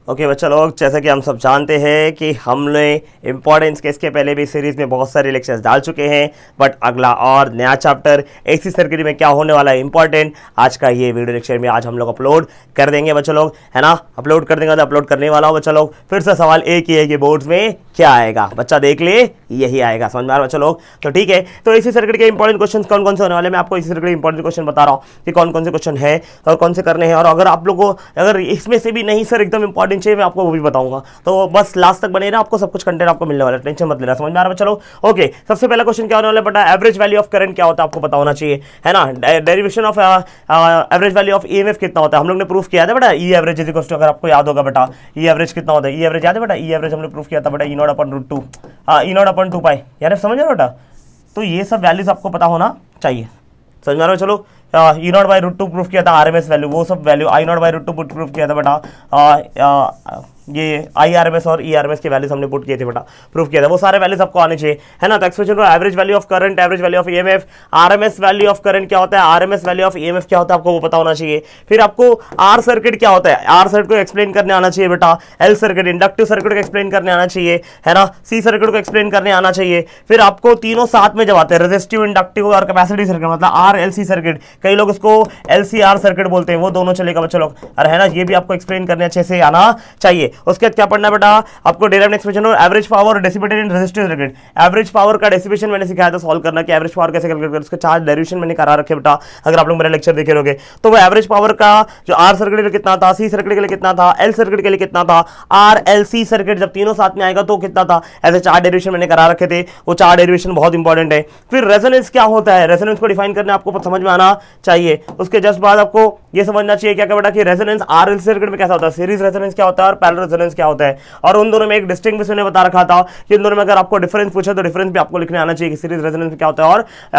Okay बच्चा लोग, जैसा कि हम सब जानते हैं कि हमने इंपॉर्टेंस केस के पहले भी सीरीज में बहुत सारे लेक्चर्स डाल चुके हैं, बट अगला और नया चैप्टर एसी सर्किट में क्या होने वाला है इंपॉर्टेंट, आज का ये वीडियो लेक्चर में आज हम लोग अपलोड कर देंगे बच्चा लोग, है ना। अपलोड कर देंगे तो अपलोड करने वाला हो बच्चा लोग। फिर से सवाल एक ही है कि बोर्ड्स में क्या आएगा, बच्चा देख ले यही आएगा, समझ में आ रहा बच्चा लोग। तो ठीक है, तो एसी सर्किट के इंपॉर्टेंट क्वेश्चन कौन कौन से होने वाले, मैं आपको एसी सर्किट के इंपॉर्टेंट क्वेश्चन बता रहा हूँ कि कौन कौन से क्वेश्चन है और कौन से करने हैं। और अगर आप लोग को अगर इसमें से भी नहीं सर एकदम इंपॉर्टेंट चाहिए, मैं आपको वो भी बताऊंगा, तो बस लास्ट तक बने रहा, आपको सब कुछ कंटेंट आपको मिलने वाला है, टेंशन मत लेना, समझ में आ रहा है। चलो ओके, सबसे पहला क्वेश्चन क्या होने वाला है बेटा, एवरेज वैल्यू ऑफ करंट क्या होता है आपको पता होना चाहिए, है ना। Derivation of average value of EMF कितना होता है हम लोग ने प्रूफ किया था बेटा। ई एवरेज इज इक्वल टू, अगर आपको याद होगा बेटा, ई एवरेज कितना होता है, ई एवरेज याद है बेटा, ई एवरेज हमने प्रूफ किया था बेटा, E naught upon root two, E naught upon 2 pi, यार समझ रहे हो बेटा। तो ये सब वैल्यूज आपको पता होना चाहिए, समझ में आ रहा है। चलो E naught by root two proof किया था, आरएमएस वैल्यू, वो सब value I naught by root two proof किया था बेटा। ये आई आर एम एस और ई आर एम एस के वैल्यूज हमने पुट किए थे बेटा, प्रूफ किया था, वो सारे वैल्यूज आपको आने चाहिए, है ना। तो एक्सप्रेशन को average value of current, average value of EMF, RMS value of current क्या होता है, आरएमएस वैल्यू ऑफ ईएमएफ क्या होता है, आपको वो पता होना चाहिए। फिर आपको आर सर्किट क्या होता है, आर सर्किट को एक्सप्लेन करने आना चाहिए बेटा। एल सर्किट, इंडक्टिव सर्किट को एक्सप्लेन करने आना चाहिए, है ना। सी सर्किट को एक्सप्लेन करने आना चाहिए। फिर आपको तीनों साथ में जब आते हैं, रेजिस्टिव, इंडक्टिव और कैपेसिटी सर्किट, मतलब आर एल सी सर्किट, कई लोग इसको एलसीआर सर्किट बोलते हैं, वो दोनों चलेगा बच्चों लोग, अरे है ना। ये भी आपको एक्सप्लेन करने अच्छे से आना चाहिए। उसके बाद क्या पढ़ना बेटा, आपको डेरिवेटिव एक्सप्रेशन और एवरेज पावर डिसिपेटेड इन रेजिस्टिव सर्किट। एवरेज पावर का डेसिपेशन मैंने सिखाया था सॉल्व करना कि एवरेज पावर कैसे कैलकुलेट करें, उसके 4 डेरिवेशन मैंने करा रखे बेटा, अगर आप लोग मेरा लेक्चर देखे होंगे तो। वो एवरेज पावर का जो आर सर्किट के लिए कितना था, सी सर्किट के लिए कितना था, एल सर्किट के लिए कितना था, आर एल सी सर्किट जब तीनों साथ में आएगा तो कितना था, ऐसे 4 डेरिवेशन मैंने करा रखे थे, वो 4 डेरिवेशन बहुत इंपॉर्टेंट है। फिर रेजोनेंस क्या होता है, रेजोनेंस को डिफाइन करने आपको समझ में आना चाहिए। उसके जस्ट बाद आपको ये समझना चाहिए क्या बेटा कि रेजोनेंस आर एल सर्किट में कैसा होता है, सीरीज रेजोनेंस क्या होता है और पैरेलल रेजोनेंस क्या होता है, और उन दोनों में एक डिस्टिंक्ट मैंने बता रखा था कि इन दोनों में अगर आपको डिफरेंस पूछे तो डिफरेंस भी आपको लिखने आना चाहिए कि सीरीज रेजोनेंस में क्या होता है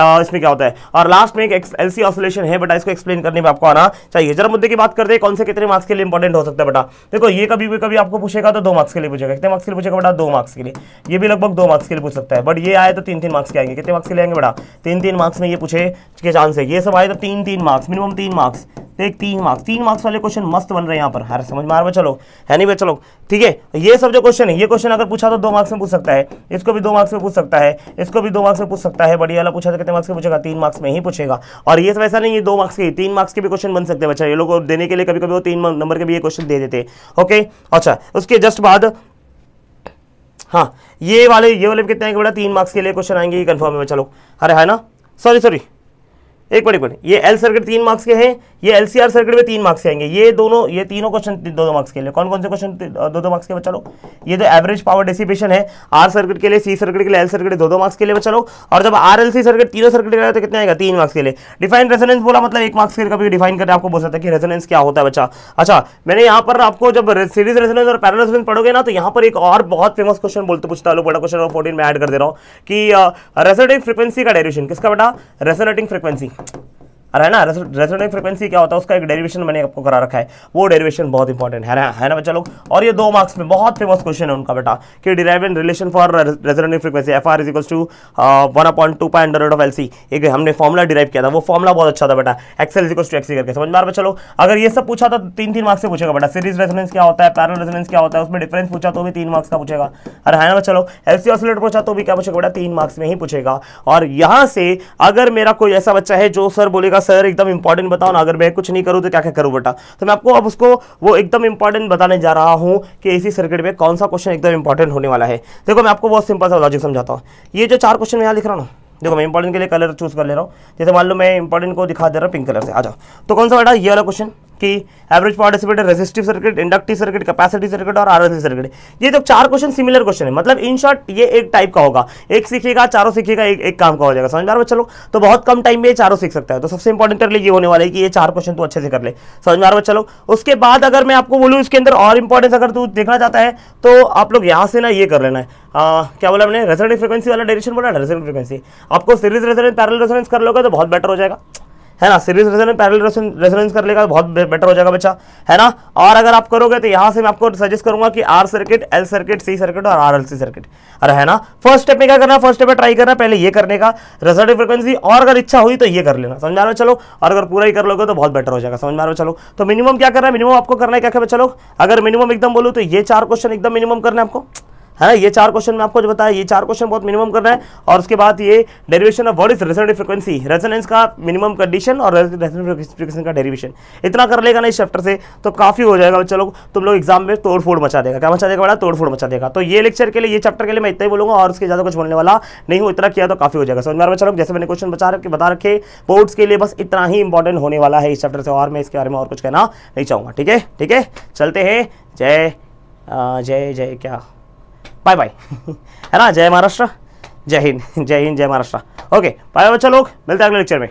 और इसमें क्या होता है। और लास्ट में एक एलसी ऑसिलेशन है बेटा, इसको एक्सप्लेन करने में आपको आना चाहिए। जरा मुद्दे की बात करते हैं, कौन से कितने मार्क्स के लिए इंपॉर्टेंट हो सकता है बेटा। देखो ये कभी आपको पूछेगा तो 2 मार्क्स के लिए पूछेगा, कितने मार्क्स के लिए पूछेगा बेटा, 2 मार्क्स के लिए। ये भी लगभग 2 मार्क्स के लिए पूछ सकता है, बट ये आए तो 3-3 मार्क्स के आएंगे। कितने मार्क्स के लिए आएंगे बेटा, 3-3 मार्क्स में ये पूछे के चांस है। ये सब आए तो 3-3 मार्क्स, मिनिमम 3 मार्क्स, एक 3 मार्क्स वाले क्वेश्चन मस्त बन रहे हैं यहाँ पर, हर समझ में आ रहा है चलो, है नहीं चलो ठीक है। ये सब जो क्वेश्चन है, ये क्वेश्चन अगर पूछा तो 2 मार्क्स में पूछ सकता है, इसको भी 2 मार्क्स में पूछ सकता है, इसको भी 2 मार्क्स में पूछ सकता है। बढ़िया वाला पूछा तो कितने मार्क्स में पूछेगा, 3 मार्क्स में ही पूछेगा। और ये सब ऐसा नहीं, ये 2 मार्क्स के 3 मार्क्स के भी क्वेश्चन बन सकते हैं बच्चा, ये लोग देने के लिए कभी कभी वो 3 नंबर के भी ये क्वेश्चन दे देते हैं। ओके अच्छा, उसके जस्ट बाद हाँ ये वाले कितने आएंगे बेटा, 3 मार्क्स के लिए क्वेश्चन आएंगे, ये कंफर्म है चलो। अरे है ना, सॉरी एक मिनट, ये एल सर्किट 3 मार्क्स के हैं, ये एलसीआर सर्किट में 3 मार्क्स के आएंगे। ये तीनों क्वेश्चन 2-2 मार्क्स के लिए। कौन कौन से क्वेश्चन 2-2 मार्क्स के बच्चा लोग, ये जो एवरेज पावर डिसिपेशन है आर सर्किट के लिए, सी सर्किट के लिए, एल सर्किट 2-2 मार्क्स के लिए बच्चा लोग। और जब आर एल सी सर्किट तीनों सर्किट के लिए तो कितने आएगा, 3 मार्क्स के लिए। डिफाइन रेजोनेंस बोला मतलब 1 मार्क्स के लिए, कभी डिफाइन करके आपको बोल सकता है कि रेजोनेंस क्या होता है बच्चा। अच्छा मैंने यहाँ पर आपको जब सीरीज रेजोनेंस और पैरेलल रेजोनेंस पढ़ोगे ना, तो यहाँ पर एक और बहुत फेमस क्वेश्चन बोलते पूछता लो, बड़ा क्वेश्चन नंबर 14 में ऐड कर दे रहा हूँ कि रेजोनेटिंग फ्रीक्वेंसी का डेरिवेशन किसका बेटा, रेजोनेटिंग फ्रीक्वेंसी, अरे है ना। रेजोनेटिंग फ्रीक्वेंसी क्या होता है, उसका एक डेरिवेशन मैंने आपको करा रखा है, वो डेरिवेशन बहुत इंपॉर्टेंट है ना बच्चा लोग। और ये 2 मार्क्स में बहुत फेमस क्वेश्चन है उनका बेटा कि derive in relation for resonating frequency FR = 1/2 pi under root of LC। एक हमने फॉर्मुला डिराइव किया था, वो फॉर्मुला बहुत अच्छा था बेटा, XL = XC करके, समझ में आ रहा है चलो। अगर ये सब पूछा तो 3-3 मार्क्स से पूछेगा बेटा। सीरीज रेजोनेंस क्या होता है, पैरेलल रेजोनेंस क्या होता है, उसमें डिफरेंस पूछा तो भी 3 मार्क्स का पूछेगा, अरे है ना चलो। LC ऑसिलेटर पूछा तो भी क्या पूछेगा बेटा, 3 मार्क्स में ही पूछेगा। और यहाँ से अगर मेरा कोई ऐसा बच्चा है जो सर बोलेगा सर एकदम इंपॉर्टेंट बताओ ना, अगर मैं कुछ नहीं करूं तो क्या क्या करूं बेटा, तो मैं आपको अब उसको वो एकदम इंपॉर्टेंट बताने जा रहा हूं कि एसी सर्किट में कौन सा क्वेश्चन एकदम इंपॉर्टेंट होने वाला है। देखो मैं आपको बहुत सिंपल सा लॉजिक समझाता हूं। ये जो 4 क्वेश्चन मैं यहां लिख रहा हूं ना, देखो मैं इंपॉर्टेंट के लिए कलर चूज कर ले रहा हूं। जैसे मान लो मैं इंपॉर्टेंट को दिखा दे रहा हूं पिंक कलर से, आ जाओ। तो कौन सा बेटा, ये वाला क्वेश्चन कि average power dissipated, resistive circuit, inductive circuit, capacity circuit और आरएलसी सर्किट। ये तो 4 क्वेश्चन सिमिलर क्वेश्चन है, मतलब इन शॉर्ट ये एक टाइप का होगा, एक सीखेगा 4 सीखेगा, एक काम का हो जाएगा, समझ में आ रहा है चलो। तो बहुत कम टाइम में ये 4 सीख सकता है। तो सबसे इंपॉर्टेंट कर ले ये होने वाला है कि ये 4 क्वेश्चन तू अच्छे से कर ले, समझ में आ रहा है चलो। उसके बाद अगर मैं आपको बोलूँ इसके अंदर और इंपॉर्टेंस अगर तू देखना चाहता है तो आप लोग यहाँ से ना ये कर लेना है, क्या बोला मैंने, रेजोनेटिव फ्रीक्वेंसी वाला डेरिवेशन बोला, रेजोनेटिव फ्रीक्वेंसी। आपको सीरीज रेजोनेंस पैरेलल रेजोनेंस कर लोगे तो बहुत बेटर हो जाएगा, है ना, सीरीज रेजोनेंस पैरेलल रेजोनेंस कर लेगा बहुत बेटर हो जाएगा बच्चा, है ना। और अगर आप करोगे तो यहाँ से मैं आपको सजेस्ट करूंगा कि R circuit, L circuit, C circuit और आर एल सी सर्किट, अरे है ना। फर्स्ट स्टेप में क्या करना है, फर्स्ट स्टेप में ट्राई करना पहले ये करने का रेजोनेटिव फ्रीक्वेंसी, और अगर इच्छा हुई तो ये कर लेना, समझ में आ रहा है चलो। और अगर पूरा ही कर लोगे तो बहुत बेटर हो जाएगा, समझ में आ रहा है चलो। तो मिनिमम क्या करना है, मिनिमम आपको करना है क्या क्या चलो, अगर मिनिमम एकदम बोलूँ तो ये 4 क्वेश्चन एकदम मिनिमम करना है आपको, है ना। ये 4 क्वेश्चन में आपको जो बताया, ये 4 क्वेश्चन बहुत मिनिमम करना है। और उसके बाद ये derivation of what is resonative frequency, resonance का मिनिमम कंडीशन और रेजोनेटिव फ्रीक्वेंसी का डेरिवेशन, इतना कर लेगा ना इस चैप्टर से तो काफी हो जाएगा बच्चा लोग, तुम लोग एग्जाम में तोड़ फोड़ मचा देगा, क्या मचा देगा बड़ा, तोड़ फोड़ मचा देगा। तो ये लेक्चर के लिए, ये चैप्टर के लिए मैं इतना ही बोलूंगा और उसके ज्यादा कुछ बोलने वाला नहीं हूँ, इतना किया तो काफी हो जाएगा, समझ में आ रहा है चलो। जैसे मैंने क्वेश्चन बता रखे बोर्ड्स के लिए, बस इतना ही इंपॉर्टेंट होने वाला है इस चैप्टर से, और मैं इसके बारे में और कुछ कहना नहीं चाहूंगा, ठीक है ठीक है। चलते हैं, जय जय जय क्या, बाय बाय है ना, जय महाराष्ट्र, जय हिंद जय हिंद जय महाराष्ट्र। ओके बाय बच्चा लोग, मिलते हैं अगले लेक्चर में।